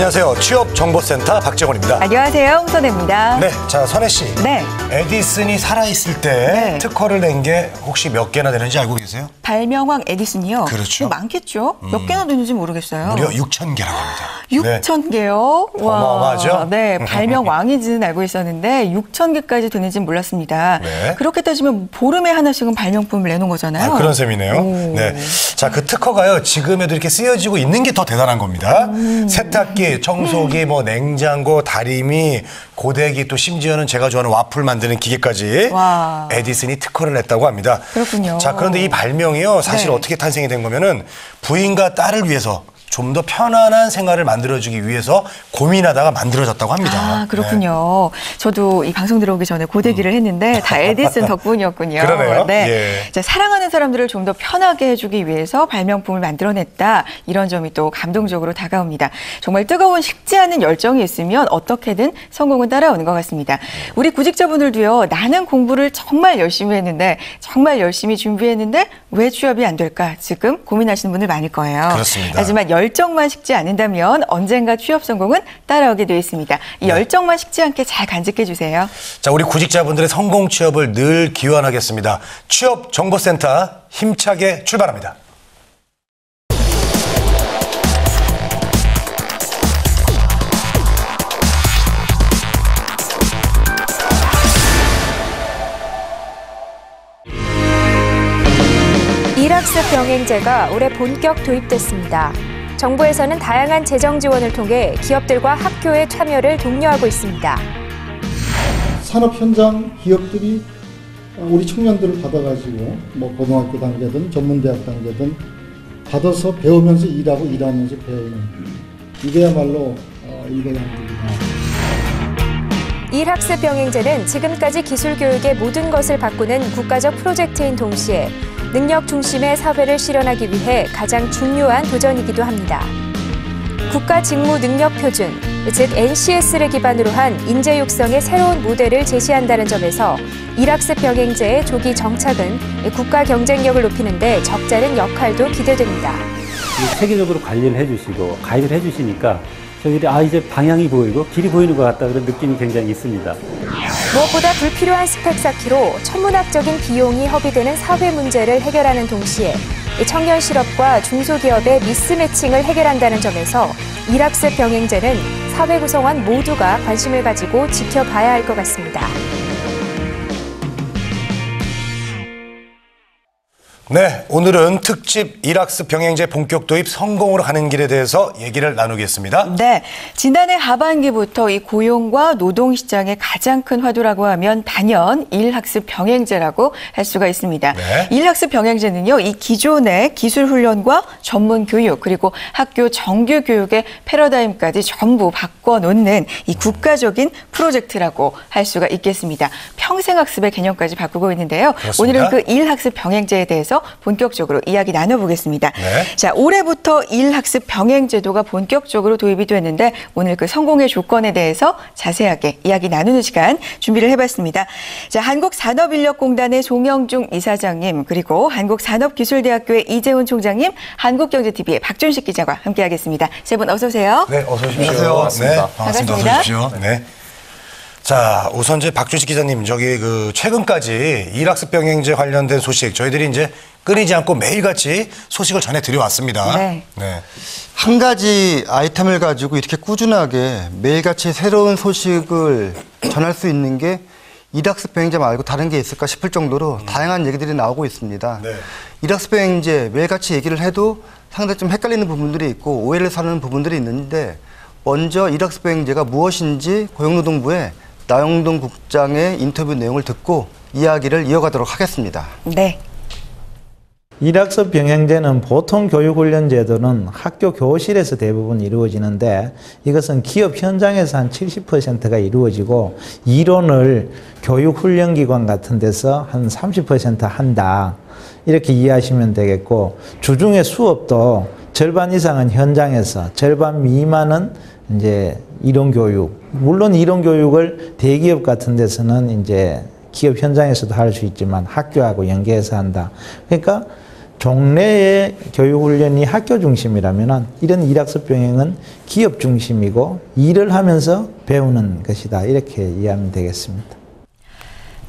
안녕하세요. 취업정보센터 박정원입니다. 안녕하세요. 홍선혜입니다. 네, 자 선혜 씨. 네. 에디슨이 살아있을 때 특허를 낸 게 혹시 몇 개나 되는지 알고 계세요? 발명왕 에디슨이요? 그렇죠. 많겠죠? 몇 개나 되는지 모르겠어요. 무려 6,000개라고 합니다. 6,000개요? 네. 어마어마하죠? 네, 발명왕이지는 알고 있었는데 6,000개까지 되는지는 몰랐습니다. 네. 그렇게 따지면 보름에 하나씩은 발명품을 내놓은 거잖아요. 그런 셈이네요. 네. 자, 그 특허가요, 지금에도 이렇게 쓰여지고 있는 게 더 대단한 겁니다. 세탁기, 청소기, 뭐 냉장고, 다리미, 고데기, 또 심지어는 제가 좋아하는 와플 만드는 기계까지 와. 에디슨이 특허를 냈다고 합니다. 그렇군요. 자, 그런데 이 발명이요, 사실 네. 어떻게 탄생이 된 거면은 부인과 딸을 위해서 좀 더 편안한 생활을 만들어주기 위해서 고민하다가 만들어졌다고 합니다. 아, 그렇군요. 네. 저도 이 방송 들어오기 전에 고데기를 했는데 다 에디슨 덕분이었군요. 그러네요. 네. 예. 자, 사랑하는 사람들을 좀 더 편하게 해주기 위해서 발명품을 만들어냈다. 이런 점이 또 감동적으로 다가옵니다. 정말 뜨거운 식지 않은 열정이 있으면 어떻게든 성공은 따라오는 것 같습니다. 우리 구직자분들도요. 나는 공부를 정말 열심히 했는데 정말 열심히 준비했는데 왜 취업이 안 될까? 지금 고민하시는 분들 많을 거예요. 그렇습니다. 하지만 열정만 식지 않는다면 언젠가 취업 성공은 따라오게 되어 있습니다. 이 열정만 식지 않게 잘 간직해 주세요. 자, 우리 구직자분들의 성공 취업을 늘 기원하겠습니다. 취업정보센터 힘차게 출발합니다. 일학습 병행제가 올해 본격 도입됐습니다. 정부에서는 다양한 재정 지원을 통해 기업들과 학교의 참여를 독려하고 있습니다. 산업 현장 기업들이 우리 청년들을 받아가지고 뭐 고등학교 단계든 전문대학 단계든 받아서 배우면서 일하면서 배우는 이게야말로 이거양입니다. 일학습 병행제는 지금까지 기술 교육의 모든 것을 바꾸는 국가적 프로젝트인 동시에 능력 중심의 사회를 실현하기 위해 가장 중요한 도전이기도 합니다. 국가 직무 능력 표준, 즉 NCS를 기반으로 한 인재 육성의 새로운 모델을 제시한다는 점에서 일학습 병행제의 조기 정착은 국가 경쟁력을 높이는 데 적잖은 역할도 기대됩니다. 체계적으로 관리를 해주시고 가이드를 해주시니까 저희들이 이제 방향이 보이고 길이 보이는 것 같다 그런 느낌이 굉장히 있습니다. 무엇보다 불필요한 스펙 쌓기로 천문학적인 비용이 허비되는 사회 문제를 해결하는 동시에 청년 실업과 중소기업의 미스매칭을 해결한다는 점에서 일학습 병행제는 사회 구성원 모두가 관심을 가지고 지켜봐야 할 것 같습니다. 네, 오늘은 특집 일학습 병행제 본격 도입 성공으로 가는 길에 대해서 얘기를 나누겠습니다. 네, 지난해 하반기부터 이 고용과 노동시장의 가장 큰 화두라고 하면 단연 일학습 병행제라고 할 수가 있습니다. 네. 일학습 병행제는요, 이 기존의 기술훈련과 전문교육 그리고 학교 정규교육의 패러다임까지 전부 바꿔놓는 이 국가적인 프로젝트라고 할 수가 있겠습니다. 평생학습의 개념까지 바꾸고 있는데요. 그렇습니다. 오늘은 그 일학습 병행제에 대해서 본격적으로 이야기 나눠보겠습니다. 네. 자, 올해부터 일학습 병행제도가 본격적으로 도입이 됐는데 오늘 그 성공의 조건에 대해서 자세하게 이야기 나누는 시간 준비를 해봤습니다. 자, 한국산업인력공단의 송영중 이사장님 그리고 한국산업기술대학교의 이재훈 총장님, 한국경제TV의 박준식 기자와 함께하겠습니다. 세 분 어서 오세요. 네, 어서 오십시오. 안녕하세요. 반갑습니다. 네, 반갑습니다. 어서 오십시오. 네. 자, 우선 이제 박준식 기자님, 최근까지 일학습 병행제 관련된 소식 저희들이 이제 끊이지 않고 매일같이 소식을 전해드려왔습니다. 네. 네. 한 가지 아이템을 가지고 이렇게 꾸준하게 매일같이 새로운 소식을 전할 수 있는 게 일학습 병행제 말고 다른 게 있을까 싶을 정도로 다양한 얘기들이 나오고 있습니다. 네. 일학습 병행제 매일같이 얘기를 해도 상당히 좀 헷갈리는 부분들이 있고 오해를 사는 부분들이 있는데 먼저 일학습 병행제가 무엇인지 고용노동부에 나영동 국장의 인터뷰 내용을 듣고 이야기를 이어가도록 하겠습니다. 네. 일학습 병행제는 보통 교육훈련 제도는 학교 교실에서 대부분 이루어지는데 이것은 기업 현장에서 한 70%가 이루어지고 이론을 교육훈련기관 같은 데서 한 30% 한다. 이렇게 이해하시면 되겠고 주중에 수업도 절반 이상은 현장에서 절반 미만은 이제 이론교육. 물론 이론교육을 대기업 같은 데서는 이제 기업 현장에서도 할 수 있지만 학교하고 연계해서 한다. 그러니까 종래의 교육훈련이 학교 중심이라면 이런 일학습 병행은 기업 중심이고 일을 하면서 배우는 것이다. 이렇게 이해하면 되겠습니다.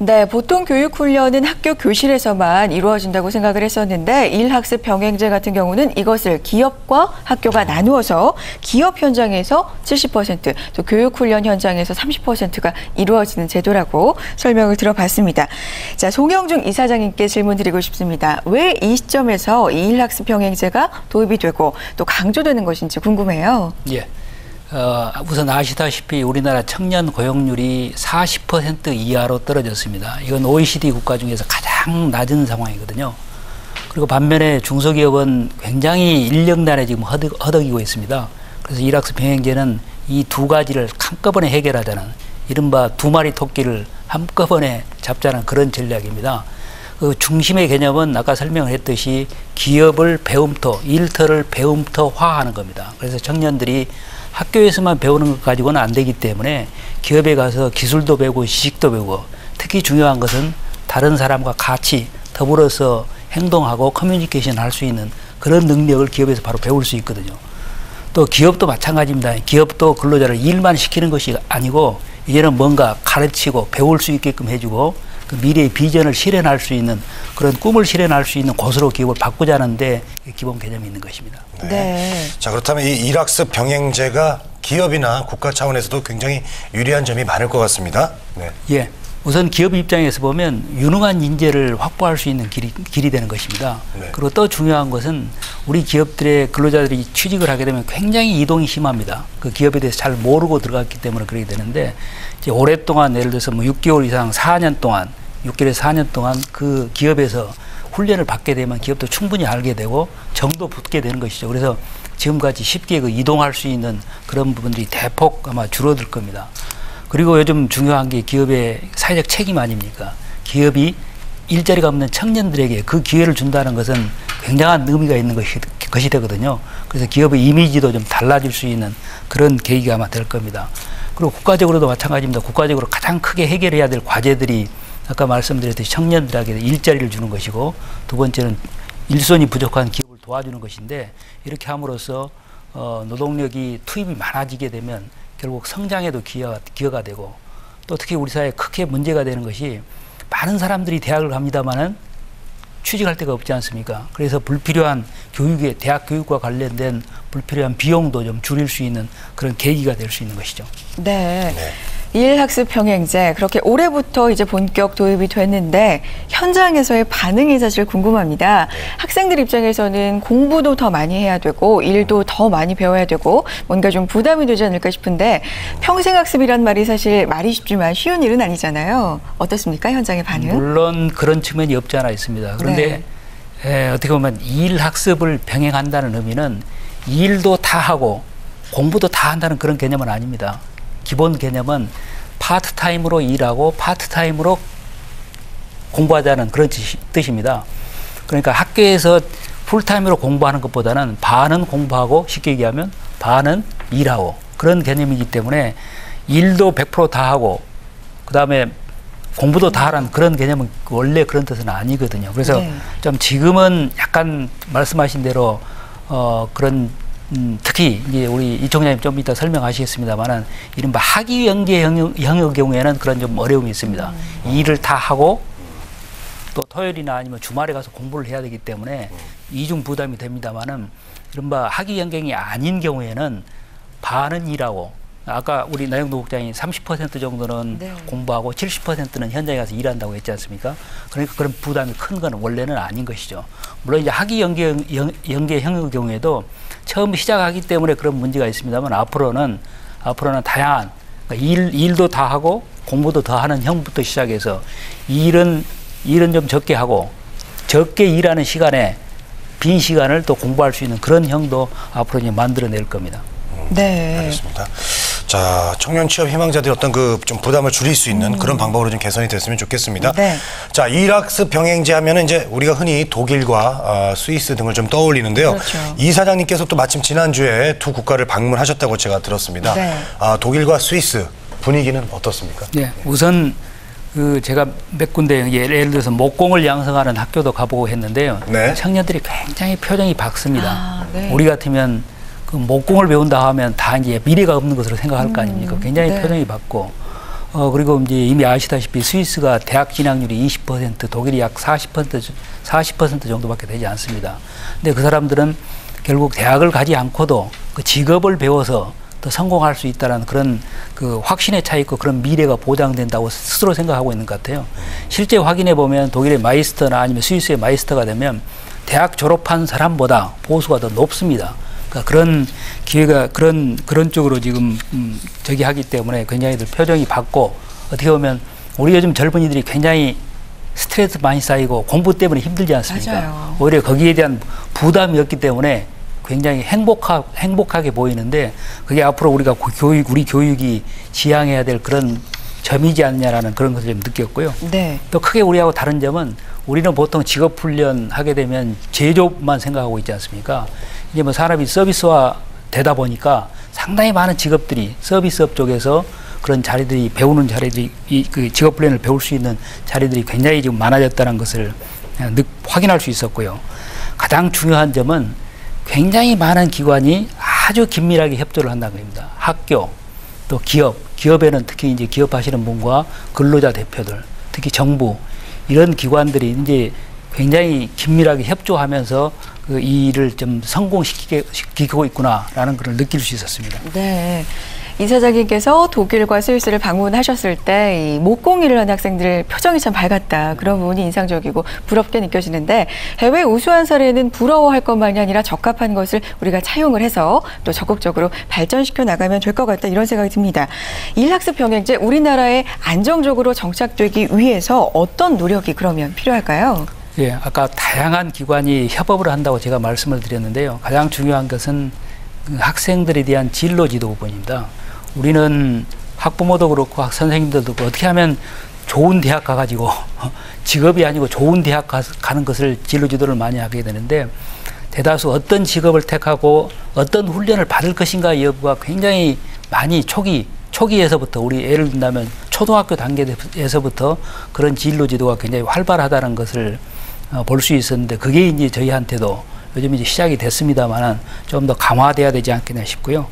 네, 보통 교육훈련은 학교 교실에서만 이루어진다고 생각을 했었는데 일학습 병행제 같은 경우는 이것을 기업과 학교가 나누어서 기업 현장에서 70%, 또 교육훈련 현장에서 30%가 이루어지는 제도라고 설명을 들어봤습니다. 자, 송영중 이사장님께 질문 드리고 싶습니다. 왜 이 시점에서 이 일학습 병행제가 도입이 되고 또 강조되는 것인지 궁금해요. 예. 우선 아시다시피 우리나라 청년 고용률이 40% 이하로 떨어졌습니다. 이건 OECD 국가 중에서 가장 낮은 상황이거든요. 그리고 반면에 중소기업은 굉장히 인력난에 지금 허덕이고 있습니다. 그래서 일학습 병행제는 이 두 가지를 한꺼번에 해결하자는 이른바 두 마리 토끼를 한꺼번에 잡자는 그런 전략입니다. 그 중심의 개념은 아까 설명을 했듯이 기업을 배움터, 일터를 배움터화하는 겁니다. 그래서 청년들이 학교에서만 배우는 것 가지고는 안 되기 때문에 기업에 가서 기술도 배우고 지식도 배우고 특히 중요한 것은 다른 사람과 같이 더불어서 행동하고 커뮤니케이션 할 수 있는 그런 능력을 기업에서 바로 배울 수 있거든요. 또 기업도 마찬가지입니다. 기업도 근로자를 일만 시키는 것이 아니고 이제는 뭔가 가르치고 배울 수 있게끔 해주고 그 미래의 비전을 실현할 수 있는 그런 꿈을 실현할 수 있는 곳으로 기업을 바꾸자는데 기본 개념이 있는 것입니다. 네. 네. 자, 그렇다면 이 일학습 병행제가 기업이나 국가 차원에서도 굉장히 유리한 점이 많을 것 같습니다. 네. 예. 우선 기업 입장에서 보면 유능한 인재를 확보할 수 있는 길이 되는 것입니다. 네. 그리고 또 중요한 것은 우리 기업들의 근로자들이 취직을 하게 되면 굉장히 이동이 심합니다. 그 기업에 대해서 잘 모르고 들어갔기 때문에 그렇게 되는데 이제 오랫동안 예를 들어서 뭐 6개월 이상 4년 동안 6개월에서 4년 동안 그 기업에서 훈련을 받게 되면 기업도 충분히 알게 되고 정도 붙게 되는 것이죠. 그래서 지금같이 쉽게 그 이동할 수 있는 그런 부분들이 대폭 아마 줄어들 겁니다. 그리고 요즘 중요한 게 기업의 사회적 책임 아닙니까? 기업이 일자리가 없는 청년들에게 그 기회를 준다는 것은 굉장한 의미가 있는 것이 되거든요. 그래서 기업의 이미지도 좀 달라질 수 있는 그런 계기가 아마 될 겁니다. 그리고 국가적으로도 마찬가지입니다. 국가적으로 가장 크게 해결해야 될 과제들이 아까 말씀드렸듯이 청년들에게 일자리를 주는 것이고 두 번째는 일손이 부족한 기업을 도와주는 것인데 이렇게 함으로써 노동력이 투입이 많아지게 되면 결국 성장에도 기여가 되고 또 특히 우리 사회에 크게 문제가 되는 것이 많은 사람들이 대학을 갑니다마는 취직할 데가 없지 않습니까? 그래서 불필요한 대학 교육과 관련된 불필요한 비용도 좀 줄일 수 있는 그런 계기가 될 수 있는 것이죠. 네. 일학습 병행제 그렇게 올해부터 이제 본격 도입이 됐는데 현장에서의 반응이 사실 궁금합니다. 학생들 입장에서는 공부도 더 많이 해야 되고 일도 더 많이 배워야 되고 뭔가 좀 부담이 되지 않을까 싶은데 평생학습이란 말이 사실 말이 쉽지만 쉬운 일은 아니잖아요. 어떻습니까? 현장의 반응? 물론 그런 측면이 없지 않아 있습니다. 그런데 어떻게 보면 일학습을 병행한다는 의미는 일도 다 하고 공부도 다 한다는 그런 개념은 아닙니다. 기본 개념은 파트타임으로 일하고 파트타임으로 공부하자는 그런 뜻입니다. 그러니까 학교에서 풀타임으로 공부하는 것보다는 반은 공부하고 쉽게 얘기하면 반은 일하고 그런 개념이기 때문에 일도 100% 다 하고 그다음에 공부도 다 하라는 그런 개념은 원래 그런 뜻은 아니거든요. 그래서 좀 지금은 약간 말씀하신 대로 그런 특히 이제 우리 이 총장님 좀 이따 설명하시겠습니다만은 이른바 학위 연계 형의 경우에는 그런 좀 어려움이 있습니다. 일을 다 하고 또 토요일이나 아니면 주말에 가서 공부를 해야 되기 때문에 이중 부담이 됩니다만은 이른바 학위 연계이 아닌 경우에는 반은 일하고 아까 우리 나영도 국장이 30% 정도는 공부하고 70%는 현장에 가서 일한다고 했지 않습니까? 그러니까 그런 부담이 큰 건 원래는 아닌 것이죠. 물론 이제 학위 연계형의 경우에도 처음 시작하기 때문에 그런 문제가 있습니다만 앞으로는 다양한 그러니까 일도 다 하고 공부도 더 하는 형부터 시작해서 일은 좀 적게 하고 적게 일하는 시간에 빈 시간을 또 공부할 수 있는 그런 형도 앞으로 이제 만들어낼 겁니다. 네. 알겠습니다. 자, 청년 취업 희망자들이 어떤 그 좀 부담을 줄일 수 있는 그런 방법으로 좀 개선이 됐으면 좋겠습니다. 네. 자, 일학습 병행제 하면은 이제 우리가 흔히 독일과 스위스 등을 좀 떠올리는데요. 그렇죠. 이 사장님께서 또 마침 지난주에 두 국가를 방문하셨다고 제가 들었습니다. 네. 독일과 스위스 분위기는 어떻습니까? 네, 우선 제가 몇 군데 예를 들어서 목공을 양성하는 학교도 가보고 했는데요. 네. 청년들이 굉장히 표정이 밝습니다. 네. 우리 같으면 그 목공을 배운다 하면 다 이제 미래가 없는 것으로 생각할 거 아닙니까? 굉장히 네. 표정이 밝고 그리고 이제 이미 아시다시피 스위스가 대학 진학률이 20%, 독일이 약 40% 정도밖에 되지 않습니다. 근데 그 사람들은 결국 대학을 가지 않고도 그 직업을 배워서 더 성공할 수 있다는 그런 그 확신에 차 있고 그런 미래가 보장된다고 스스로 생각하고 있는 것 같아요. 실제 확인해 보면 독일의 마이스터나 아니면 스위스의 마이스터가 되면 대학 졸업한 사람보다 보수가 더 높습니다. 그러니까 그런 기회가 그런 쪽으로 지금 저기 하기 때문에 굉장히들 표정이 밝고 어떻게 보면 우리 요즘 젊은이들이 굉장히 스트레스 많이 쌓이고 공부 때문에 힘들지 않습니까? 맞아요. 오히려 거기에 대한 부담이 없기 때문에 굉장히 행복하게 보이는데 그게 앞으로 우리 교육이 지향해야 될 그런 점이지 않냐라는 그런 것을 좀 느꼈고요. 네. 또 크게 우리하고 다른 점은 우리는 보통 직업훈련 하게 되면 제조업만 생각하고 있지 않습니까? 이제 뭐 사람이 서비스화 되다 보니까 상당히 많은 직업들이 서비스업 쪽에서 그런 자리들이 배우는 자리들이 그 직업훈련을 배울 수 있는 자리들이 굉장히 지금 많아졌다는 것을 확인할 수 있었고요. 가장 중요한 점은 굉장히 많은 기관이 아주 긴밀하게 협조를 한다는 겁니다. 학교, 또 기업에는 특히 이제 기업하시는 분과 근로자 대표들, 특히 정부 이런 기관들이 이제 굉장히 긴밀하게 협조하면서 그 이 일을 좀 성공시키고 있구나라는 걸 느낄 수 있었습니다. 네. 이사장님께서 독일과 스위스를 방문하셨을 때 이 목공일을 하는 학생들 표정이 참 밝았다. 그런 부분이 인상적이고 부럽게 느껴지는데 해외 우수한 사례는 부러워할 것만이 아니라 적합한 것을 우리가 차용을 해서 또 적극적으로 발전시켜 나가면 될 것 같다. 이런 생각이 듭니다. 일학습 병행제 우리나라에 안정적으로 정착되기 위해서 어떤 노력이 그러면 필요할까요? 예, 아까 다양한 기관이 협업을 한다고 제가 말씀을 드렸는데요. 가장 중요한 것은 학생들에 대한 진로 지도 부분입니다. 우리는 학부모도 그렇고 선생님들도 그렇고 어떻게 하면 좋은 대학 가가지고 직업이 아니고 좋은 대학 가는 것을 진로 지도를 많이 하게 되는데 대다수 어떤 직업을 택하고 어떤 훈련을 받을 것인가 여부가 굉장히 많이 초기에서부터 우리 예를 든다면 초등학교 단계에서부터 그런 진로 지도가 굉장히 활발하다는 것을 볼 수 있었는데 그게 이제 저희한테도 요즘 이제 시작이 됐습니다만은 좀 더 강화돼야 되지 않겠나 싶고요.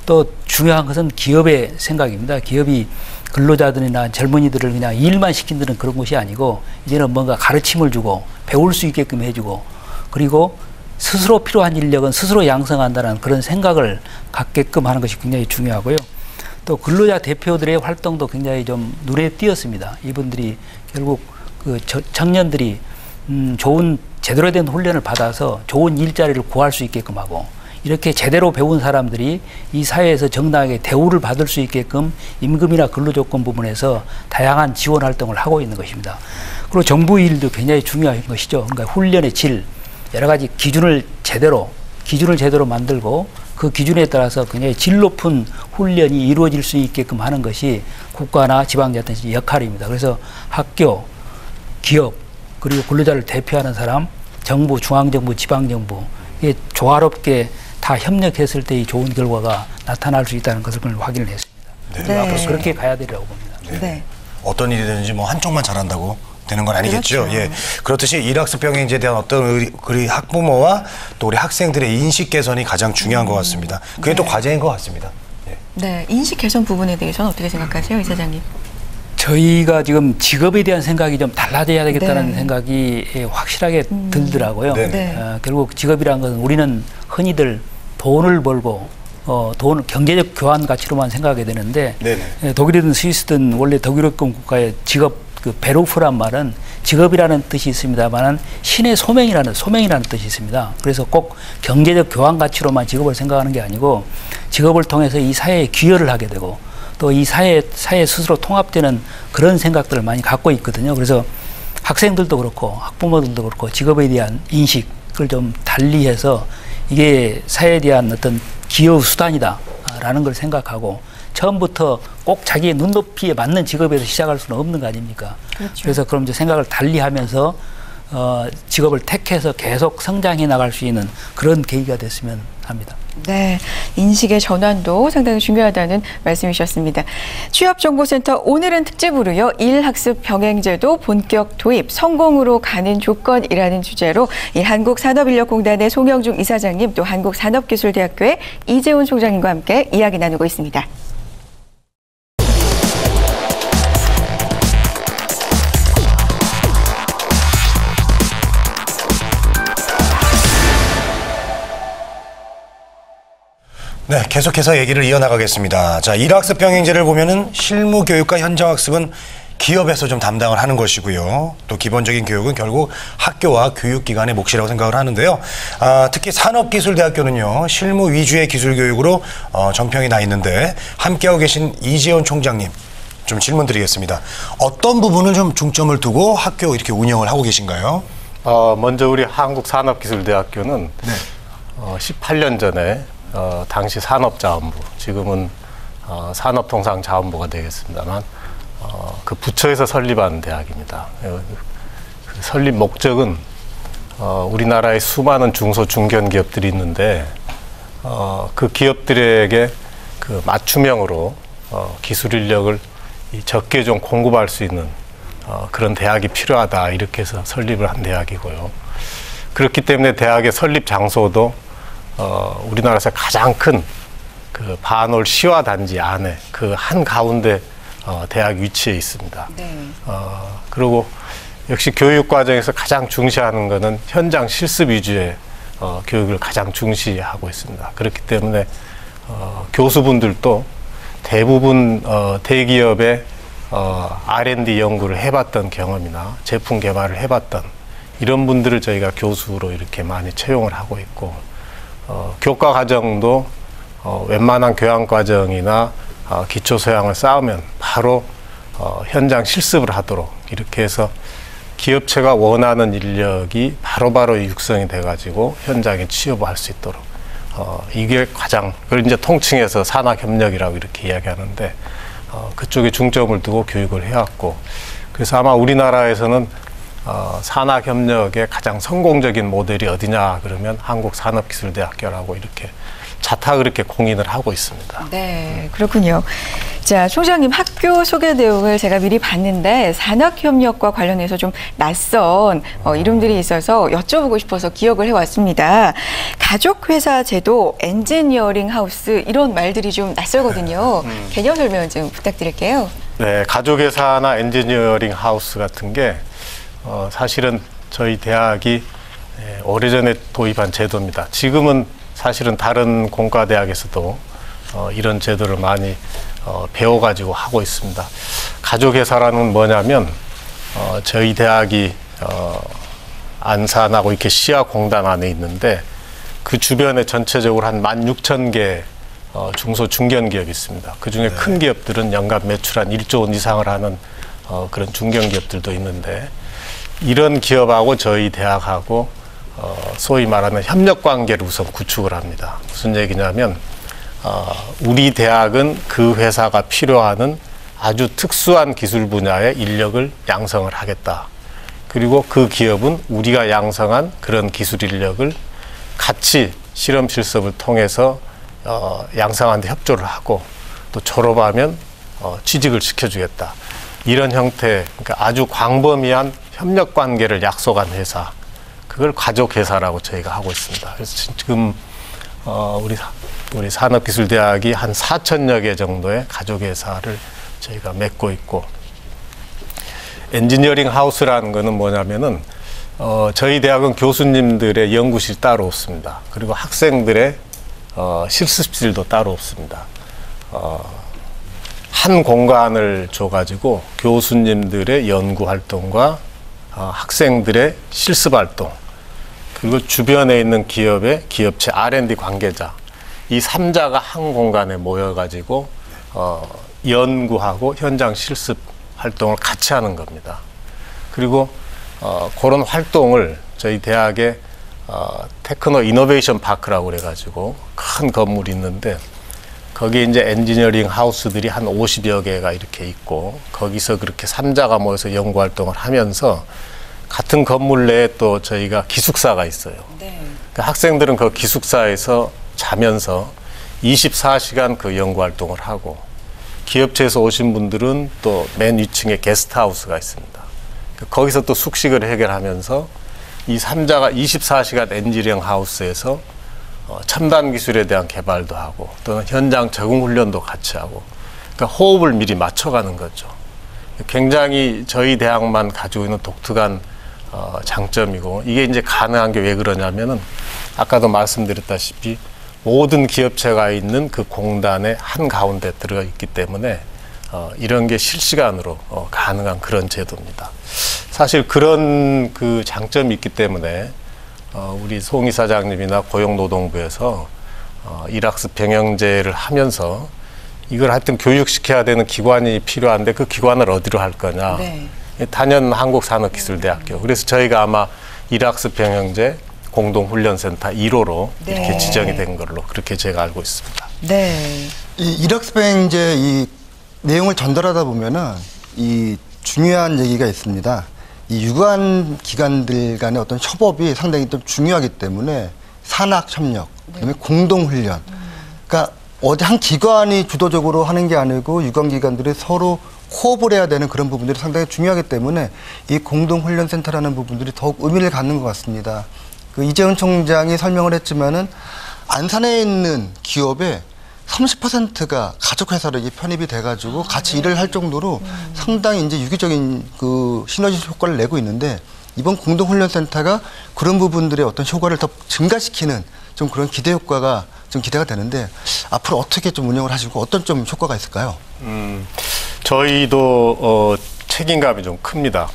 또 중요한 것은 기업의 생각입니다. 기업이 근로자들이나 젊은이들을 그냥 일만 시킨다는 그런 것이 아니고 이제는 뭔가 가르침을 주고 배울 수 있게끔 해주고 그리고 스스로 필요한 인력은 스스로 양성한다는 그런 생각을 갖게끔 하는 것이 굉장히 중요하고요. 또 근로자 대표들의 활동도 굉장히 좀 눈에 띄었습니다. 이분들이 결국 그 청년들이 좋은 제대로 된 훈련을 받아서 좋은 일자리를 구할 수 있게끔 하고 이렇게 제대로 배운 사람들이 이 사회에서 정당하게 대우를 받을 수 있게끔 임금이나 근로조건 부분에서 다양한 지원 활동을 하고 있는 것입니다. 그리고 정부 일도 굉장히 중요한 것이죠. 그러니까 훈련의 질, 여러 가지 기준을 제대로 만들고 그 기준에 따라서 굉장히 질 높은 훈련이 이루어질 수 있게끔 하는 것이 국가나 지방자치의 역할입니다. 그래서 학교, 기업, 그리고 근로자를 대표하는 사람, 정부, 중앙정부, 지방정부 이게 조화롭게 다 협력했을 때 이 좋은 결과가 나타날 수 있다는 것을 확인을 했습니다. 네. 네. 앞으로 그렇게 가야 되리라고 봅니다. 네. 어떤 일이든지 뭐 한쪽만 잘한다고 되는 건 아니겠죠. 그렇죠. 예. 그렇듯이 일학습 병행제에 대한 어떤 우리 학부모와 또 우리 학생들의 인식 개선이 가장 중요한 것 같습니다. 그게 또 과제인 것 같습니다. 예. 네. 인식 개선 부분에 대해서는 어떻게 생각하세요, 이사장님? 저희가 지금 직업에 대한 생각이 좀 달라져야 되겠다는 네. 생각이 확실하게 들더라고요. 네. 결국 직업이라는 것은 우리는 흔히들 돈을 벌고 경제적 교환 가치로만 생각하게 되는데 독일이든 스위스든 원래 독일어권 국가의 직업 그 베루프란 말은 직업이라는 뜻이 있습니다만은 신의 소명이라는 뜻이 있습니다. 그래서 꼭 경제적 교환 가치로만 직업을 생각하는 게 아니고 직업을 통해서 이 사회에 기여를 하게 되고 또 이 사회 스스로 통합되는 그런 생각들을 많이 갖고 있거든요. 그래서 학생들도 그렇고 학부모들도 그렇고 직업에 대한 인식을 좀 달리해서 이게 사회에 대한 어떤 기여 수단이다라는 걸 생각하고 처음부터 꼭 자기의 눈높이에 맞는 직업에서 시작할 수는 없는 거 아닙니까? 그렇죠. 그래서 그럼 이제 생각을 달리하면서 직업을 택해서 계속 성장해 나갈 수 있는 그런 계기가 됐으면 합니다. 네, 인식의 전환도 상당히 중요하다는 말씀이셨습니다. 취업정보센터 오늘은 특집으로요. 일학습 병행제도 본격 도입, 성공으로 가는 조건이라는 주제로 이 한국산업인력공단의 송영중 이사장님 또 한국산업기술대학교의 이재훈 총장님과 함께 이야기 나누고 있습니다. 네, 계속해서 얘기를 이어나가겠습니다. 자, 일학습 병행제를 보면은 실무 교육과 현장 학습은 기업에서 좀 담당을 하는 것이고요. 또 기본적인 교육은 결국 학교와 교육기관의 몫이라고 생각을 하는데요. 특히 산업기술대학교는요, 실무 위주의 기술 교육으로 정평이 나 있는데 함께하고 계신 이재훈 총장님 좀 질문 드리겠습니다. 어떤 부분을 좀 중점을 두고 학교 이렇게 운영을 하고 계신가요? 먼저 우리 한국산업기술대학교는 18년 전에 당시 산업자원부, 지금은 산업통상자원부가 되겠습니다만 그 부처에서 설립한 대학입니다. 그 설립 목적은 우리나라의 수많은 중소 중견 기업들이 있는데 그 기업들에게 그 맞춤형으로 기술 인력을 적게 좀 공급할 수 있는 그런 대학이 필요하다, 이렇게 해서 설립을 한 대학이고요. 그렇기 때문에 대학의 설립 장소도 우리나라에서 가장 큰 그 반올 시화 단지 안에 그 한 가운데 대학 위치에 있습니다. 네. 그리고 역시 교육 과정에서 가장 중시하는 것은 현장 실습 위주의 교육을 가장 중시하고 있습니다. 그렇기 때문에 교수분들도 대부분 대기업의 R&D 연구를 해봤던 경험이나 제품 개발을 해봤던 이런 분들을 저희가 교수로 이렇게 많이 채용을 하고 있고, 교과 과정도 웬만한 교양 과정이나 기초 소양을 쌓으면 바로 현장 실습을 하도록 이렇게 해서 기업체가 원하는 인력이 바로바로 육성이 돼가지고 현장에 취업할 수 있도록 이게 가장, 그걸 이제 통칭해서 산학협력이라고 이렇게 이야기하는데 그쪽에 중점을 두고 교육을 해왔고, 그래서 아마 우리나라에서는 산학협력의 가장 성공적인 모델이 어디냐 그러면 한국산업기술대학교라고 이렇게 자타 그렇게 공인을 하고 있습니다. 네, 그렇군요. 자, 총장님 학교 소개 내용을 제가 미리 봤는데 산학협력과 관련해서 좀 낯선 이름들이 있어서 여쭤보고 싶어서 기억을 해왔습니다. 가족회사 제도, 엔지니어링 하우스 이런 말들이 좀 낯설거든요. 개념 설명 좀 부탁드릴게요. 네, 가족회사나 엔지니어링 하우스 같은 게 사실은 저희 대학이 오래전에 도입한 제도입니다. 지금은 사실은 다른 공과대학에서도 이런 제도를 많이 배워가지고 하고 있습니다. 가족회사라는 뭐냐면 저희 대학이 안산하고 이렇게 시야공단 안에 있는데 그 주변에 전체적으로 한 16,000개 중소 중견 기업이 있습니다. 그중에 큰 기업들은 연간 매출 한 1조 원 이상을 하는 그런 중견 기업들도 있는데, 이런 기업하고 저희 대학하고 소위 말하는 협력 관계를 우선 구축을 합니다. 무슨 얘기냐면 우리 대학은 그 회사가 필요하는 아주 특수한 기술 분야의 인력을 양성을 하겠다. 그리고 그 기업은 우리가 양성한 그런 기술 인력을 같이 실험 실습을 통해서 양성하는 데 협조를 하고 또 졸업하면 취직을 시켜주겠다. 이런 형태, 그러니까 아주 광범위한 협력 관계를 약속한 회사, 그걸 가족회사라고 저희가 하고 있습니다. 그래서 지금 우리 산업기술대학이 한 4,000여 개 정도의 가족회사를 저희가 맺고 있고, 엔지니어링 하우스라는 거는 뭐냐면은 저희 대학은 교수님들의 연구실 따로 없습니다. 그리고 학생들의 실습실도 따로 없습니다. 한 공간을 줘가지고 교수님들의 연구 활동과 학생들의 실습 활동, 그리고 주변에 있는 기업의 기업체 R&D 관계자, 이 3자가 한 공간에 모여가지고 연구하고 현장 실습 활동을 같이 하는 겁니다. 그리고 그런 활동을 저희 대학의 테크노 이노베이션 파크라고 그래가지고 큰 건물이 있는데, 거기에 이제 엔지니어링 하우스들이 한 50여 개가 이렇게 있고, 거기서 그렇게 3자가 모여서 연구 활동을 하면서 같은 건물 내에 또 저희가 기숙사가 있어요. 그 학생들은 그 기숙사에서 자면서 24시간 그 연구 활동을 하고, 기업체에서 오신 분들은 또 맨 위층에 게스트하우스가 있습니다. 거기서 또 숙식을 해결하면서 이 3자가 24시간 엔지니어링 하우스에서 첨단 기술에 대한 개발도 하고 또는 현장 적응 훈련도 같이 하고, 그러니까 호흡을 미리 맞춰가는 거죠. 굉장히 저희 대학만 가지고 있는 독특한 장점이고, 이게 이제 가능한 게 왜 그러냐면은 아까도 말씀드렸다시피 모든 기업체가 있는 그 공단의 한 가운데 들어가 있기 때문에 이런 게 실시간으로 가능한 그런 제도입니다. 사실 그런 그 장점이 있기 때문에 우리 송 이사장님이나 고용노동부에서 일학습 병행제를 하면서 이걸 하여튼 교육시켜야 되는 기관이 필요한데 그 기관을 어디로 할 거냐. 네. 단연 한국산업기술대학교. 그래서 저희가 아마 일학습 병행제 공동훈련센터 1호로 네. 이렇게 지정이 된 걸로 그렇게 제가 알고 있습니다. 네. 이 일학습행제 이 내용을 전달하다 보면은 이 중요한 얘기가 있습니다. 이 유관 기관들 간의 어떤 협업이 상당히 좀 중요하기 때문에 산학 협력, 그다음에 공동 훈련. 그러니까 어디 한 기관이 주도적으로 하는 게 아니고 유관 기관들이 서로 호흡을 해야 되는 그런 부분들이 상당히 중요하기 때문에 이 공동 훈련 센터라는 부분들이 더욱 의미를 갖는 것 같습니다. 그 이재훈 총장이 설명을 했지만은 안산에 있는 기업의 30%가 가족회사로 편입이 돼가지고 같이 일을 할 정도로 상당히 이제 유기적인 그 시너지 효과를 내고 있는데, 이번 공동훈련센터가 그런 부분들의 어떤 효과를 더 증가시키는 좀 그런 기대 효과가 좀 기대가 되는데, 앞으로 어떻게 좀 운영을 하시고 어떤 좀 효과가 있을까요? 저희도 책임감이 좀 큽니다.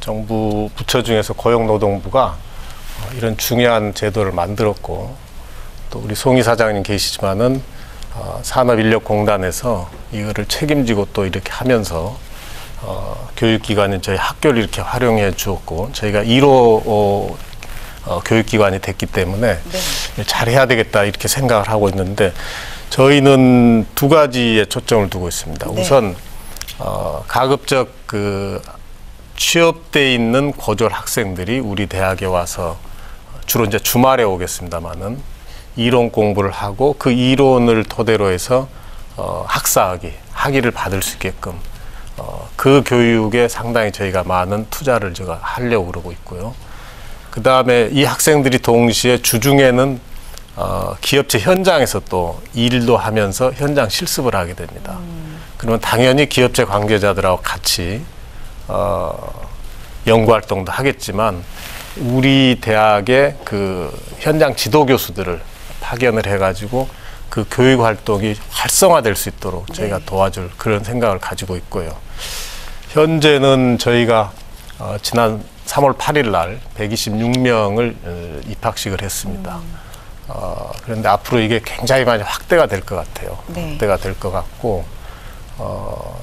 정부 부처 중에서 고용노동부가 이런 중요한 제도를 만들었고, 또 우리 송 이사장님 계시지만은 산업인력공단에서 이거를 책임지고 또 이렇게 하면서 교육기관인 저희 학교를 이렇게 활용해 주었고, 저희가 1호 교육기관이 됐기 때문에 잘해야 되겠다 이렇게 생각을 하고 있는데, 저희는 두 가지에 초점을 두고 있습니다. 우선 가급적 그 취업돼 있는 고졸 학생들이 우리 대학에 와서 주로 이제 주말에 오겠습니다만은 이론 공부를 하고 그 이론을 토대로 해서 학위를 받을 수 있게끔 그 교육에 상당히 저희가 많은 투자를 제가 하려고 그러고 있고요. 그 다음에 이 학생들이 동시에 주중에는 기업체 현장에서 또 일도 하면서 현장 실습을 하게 됩니다. 그러면 당연히 기업체 관계자들하고 같이 연구활동도 하겠지만, 우리 대학의 그 현장 지도 교수들을 파견을 해가지고 그 교육 활동이 활성화될 수 있도록 저희가 도와줄 그런 생각을 가지고 있고요. 현재는 저희가 지난 3월 8일 날 126명을 입학식을 했습니다. 그런데 앞으로 이게 굉장히 많이 확대가 될 것 같아요. 확대가 될 것 같고,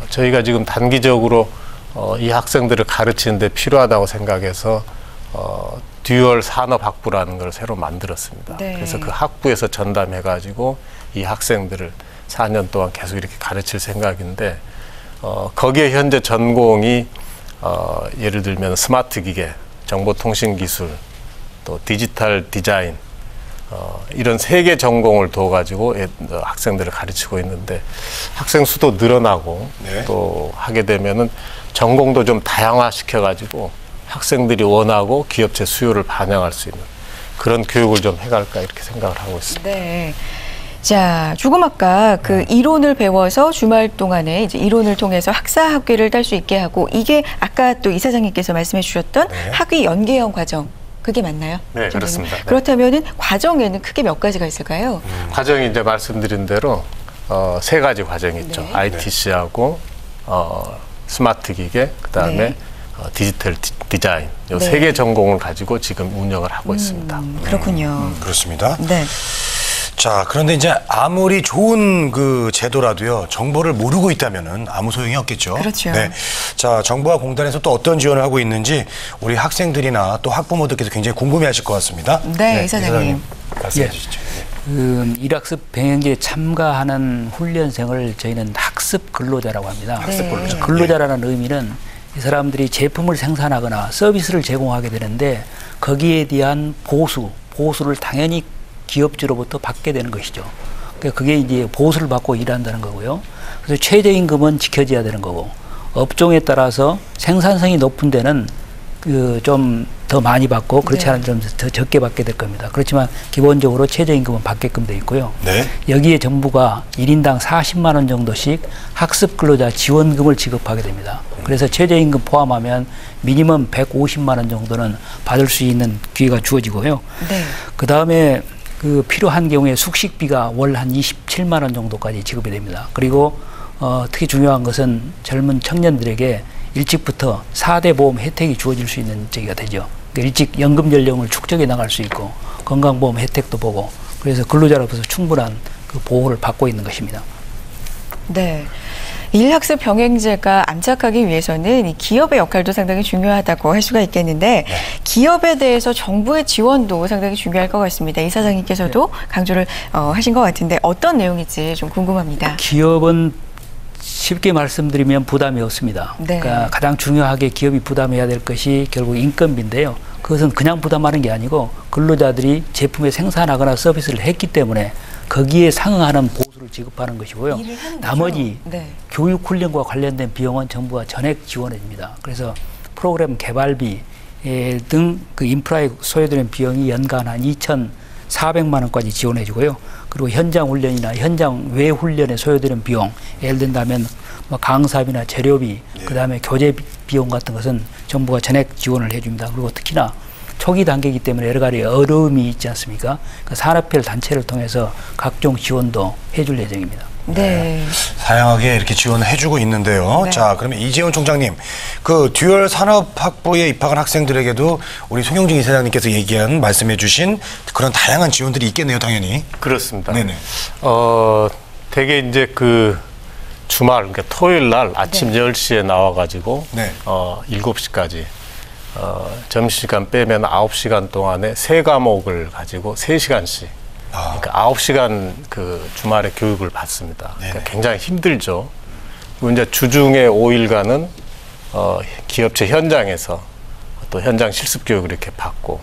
저희가 지금 단기적으로 이 학생들을 가르치는 데 필요하다고 생각해서 듀얼 산업학부라는 걸 새로 만들었습니다. 그래서 그 학부에서 전담해가지고 이 학생들을 4년 동안 계속 이렇게 가르칠 생각인데, 거기에 현재 전공이 예를 들면 스마트 기계, 정보통신기술, 또 디지털 디자인, 이런 3개 전공을 둬가지고 학생들을 가르치고 있는데, 학생 수도 늘어나고 또 하게 되면은 전공도 좀 다양화시켜가지고 학생들이 원하고 기업체 수요를 반영할 수 있는 그런 교육을 좀 해갈까 이렇게 생각을 하고 있습니다. 네. 자, 조금 아까 그 이론을 배워서 주말 동안에 이제 이론을 통해서 학사 학위를 딸 수 있게 하고, 이게 아까 또 이사장님께서 말씀해 주셨던 학위 연계형 과정, 그게 맞나요? 네, 그렇습니다. 그렇다면은 과정에는 크게 몇 가지가 있을까요? 과정이 이제 말씀드린 대로 3가지 과정이 있죠. ITC하고 스마트 기계, 그다음에 디지털 디자인, 이 3개 전공을 가지고 지금 운영을 하고 있습니다. 그렇군요. 그렇습니다. 네. 자, 그런데 이제 아무리 좋은 그 제도라도요, 정보를 모르고 있다면은 아무 소용이 없겠죠. 그렇죠. 네. 자, 정부와 공단에서 또 어떤 지원을 하고 있는지 우리 학생들이나 또 학부모들께서 굉장히 궁금해하실 것 같습니다. 네, 이사장님. 말씀해 주시죠. 일학습 병행제에 참가하는 훈련생을 저희는 학습 근로자라고 합니다. 학습 근로자. 근로자라는 의미는 이 사람들이 제품을 생산하거나 서비스를 제공하게 되는데 거기에 대한 보수를 당연히 기업주로부터 받게 되는 것이죠. 그러니까 그게 이제 보수를 받고 일한다는 거고요. 그래서 최저임금은 지켜져야 되는 거고, 업종에 따라서 생산성이 높은 데는 좀 더 많이 받고 그렇지 않은 좀 더 적게 받게 될 겁니다. 그렇지만 기본적으로 최저임금은 받게끔 돼 있고요. 네. 여기에 정부가 1인당 40만 원 정도씩 학습 근로자 지원금을 지급하게 됩니다. 그래서 최저임금 포함하면 미니멈 150만 원 정도는 받을 수 있는 기회가 주어지고요. 네. 그다음에 그 필요한 경우에 숙식비가 월 한 27만 원 정도까지 지급이 됩니다. 그리고 특히 중요한 것은 젊은 청년들에게 일찍부터 4대 보험 혜택이 주어질 수 있는 저기가 되죠. 그러니까 일찍 연금 연령을 축적해 나갈 수 있고 건강보험 혜택도 보고, 그래서 근로자로서 충분한 그 보호를 받고 있는 것입니다. 네. 일학습 병행제가 안착하기 위해서는 이 기업의 역할도 상당히 중요하다고 할 수가 있겠는데, 기업에 대해서 정부의 지원도 상당히 중요할 것 같습니다. 이사장님께서도 강조를 하신 것 같은데 어떤 내용인지 좀 궁금합니다. 기업은 쉽게 말씀드리면 부담이 없습니다. 네. 그러니까 가장 중요하게 기업이 부담해야 될 것이 결국 인건비인데요. 그것은 그냥 부담하는 게 아니고 근로자들이 제품을 생산하거나 서비스를 했기 때문에 거기에 상응하는 보수를 지급하는 것이고요. 나머지 교육 훈련과 관련된 비용은 정부가 전액 지원해 줍니다. 그래서 프로그램 개발비 등 그 인프라에 소요되는 비용이 연간 한 2,400만 원까지 지원해 주고요. 그리고 현장 훈련이나 현장 외 훈련에 소요되는 비용, 예를 든다면 뭐 강사비나 재료비, 그다음에 교재 비용 같은 것은 정부가 전액 지원을 해줍니다. 그리고 특히나 초기 단계이기 때문에 여러 가지 어려움이 있지 않습니까? 그 산업별 단체를 통해서 각종 지원도 해줄 예정입니다. 네. 다양하게 이렇게 지원해주고 있는데요. 네. 자, 그러면 이재훈 총장님, 그 듀얼 산업학부에 입학한 학생들에게도 우리 송영진 이사장님께서 말씀해주신 그런 다양한 지원들이 있겠네요, 당연히. 그렇습니다. 네네. 되게 이제 그 주말, 그러니까 토요일 날 아침 10시에 나와가지고 7시까지 점심시간 빼면 9시간 동안에 3과목을 가지고 3시간씩. 그러니까 9시간 그 주말에 교육을 받습니다. 그러니까 굉장히 힘들죠. 그리고 이제 주중에 5일간은 기업체 현장에서 또 현장 실습 교육을 이렇게 받고,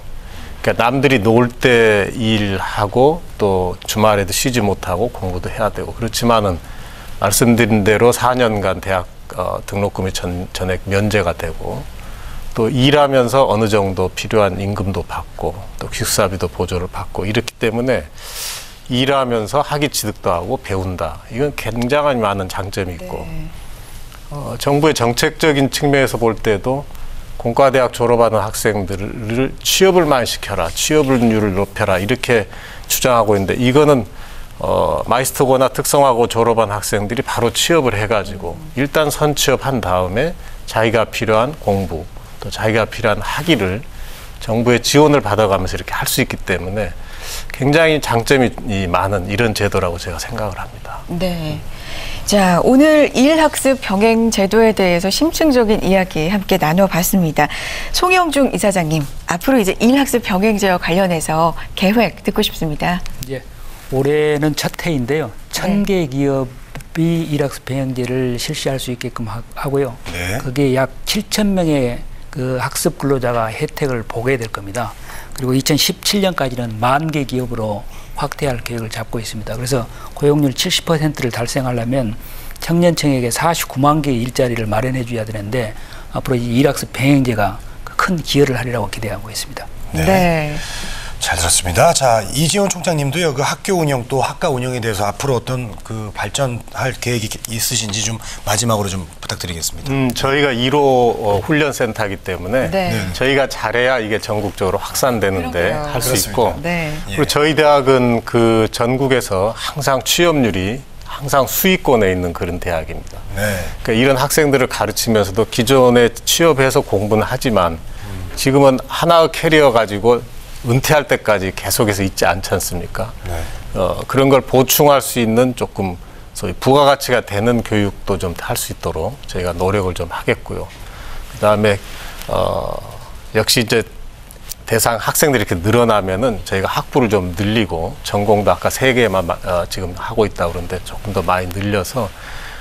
그러니까 남들이 놀 때 일하고 또 주말에도 쉬지 못하고 공부도 해야 되고, 그렇지만은 말씀드린 대로 4년간 대학 등록금이 전액 면제가 되고, 또 일하면서 어느 정도 필요한 임금도 받고 또 기숙사비도 보조를 받고, 이렇기 때문에 일하면서 학위 취득도 하고 배운다. 이건 굉장히 많은 장점이 있고, 정부의 정책적인 측면에서 볼 때도 공과대학 졸업하는 학생들을 취업을 많이 시켜라, 취업률을 높여라, 이렇게 주장하고 있는데, 이거는 마이스터고나 특성화고 졸업한 학생들이 바로 취업을 해가지고 일단 선취업한 다음에 자기가 필요한 공부, 또 자기가 필요한 학위를 정부의 지원을 받아가면서 이렇게 할 수 있기 때문에 굉장히 장점이 많은 이런 제도라고 제가 생각을 합니다. 네. 자, 오늘 일학습 병행 제도에 대해서 심층적인 이야기 함께 나눠봤습니다. 송영중 이사장님, 앞으로 이제 일학습 병행제와 관련해서 계획 듣고 싶습니다. 이제 올해는 첫 해인데요. 1,000개 기업이 일학습 병행제를 실시할 수 있게끔 하고요. 그게 약 7,000명의 그 학습 근로자가 혜택을 보게 될 겁니다. 그리고 2017년까지는 10,000개 기업으로 확대할 계획을 잡고 있습니다. 그래서 고용률 70%를 달성하려면 청년층에게 49만 개의 일자리를 마련해 줘야 되는데, 앞으로 이 일학습 병행제가 큰 기여를 하리라고 기대하고 있습니다. 네. 잘 들었습니다. 자, 이재훈 총장님도요, 그 학교 운영 또 학과 운영에 대해서 앞으로 어떤 그 발전할 계획이 있으신지 좀 마지막으로 좀 부탁드리겠습니다. 저희가 1호 훈련센터이기 때문에 저희가 잘해야 이게 전국적으로 확산되는데 할 수 있고, 그리고 저희 대학은 그 전국에서 항상 취업률이 항상 수위권에 있는 그런 대학입니다. 그러니까 이런 학생들을 가르치면서도 기존에 취업해서 공부는 하지만 지금은 하나의 캐리어 가지고 은퇴할 때까지 계속해서 있지 않지 않습니까? 그런 걸 보충할 수 있는 조금 소위 부가가치가 되는 교육도 좀 할 수 있도록 저희가 노력을 좀 하겠고요. 그다음에 역시 이제 대상 학생들이 이렇게 늘어나면은 저희가 학부를 좀 늘리고, 전공도 아까 3개만 지금 하고 있다 그러는데 조금 더 많이 늘려서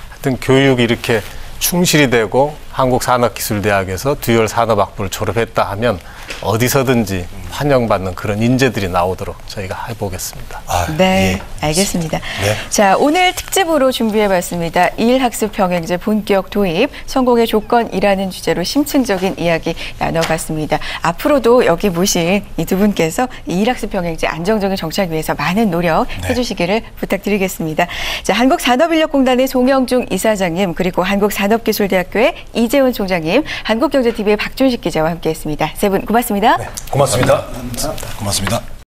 하여튼 교육이 이렇게 충실히 되고 한국산업기술대학에서 듀얼 산업학부를 졸업했다 하면 어디서든지 환영받는 그런 인재들이 나오도록 저희가 해보겠습니다. 네, 알겠습니다. 네. 자, 오늘 특집으로 준비해봤습니다. 2일 학습병행제 본격 도입, 성공의 조건이라는 주제로 심층적인 이야기 나눠봤습니다. 앞으로도 여기 모신 이 두 분께서 2일 학습병행제 안정적인 정착 위해서 많은 노력 해주시기를 부탁드리겠습니다. 자, 한국산업인력공단의 송영중 이사장님, 그리고 한국산업기술대학교의 이재훈 총장님, 한국경제TV의 박준식 기자와 함께했습니다. 세 분 고맙습니다. 고맙습니다. 고맙습니다.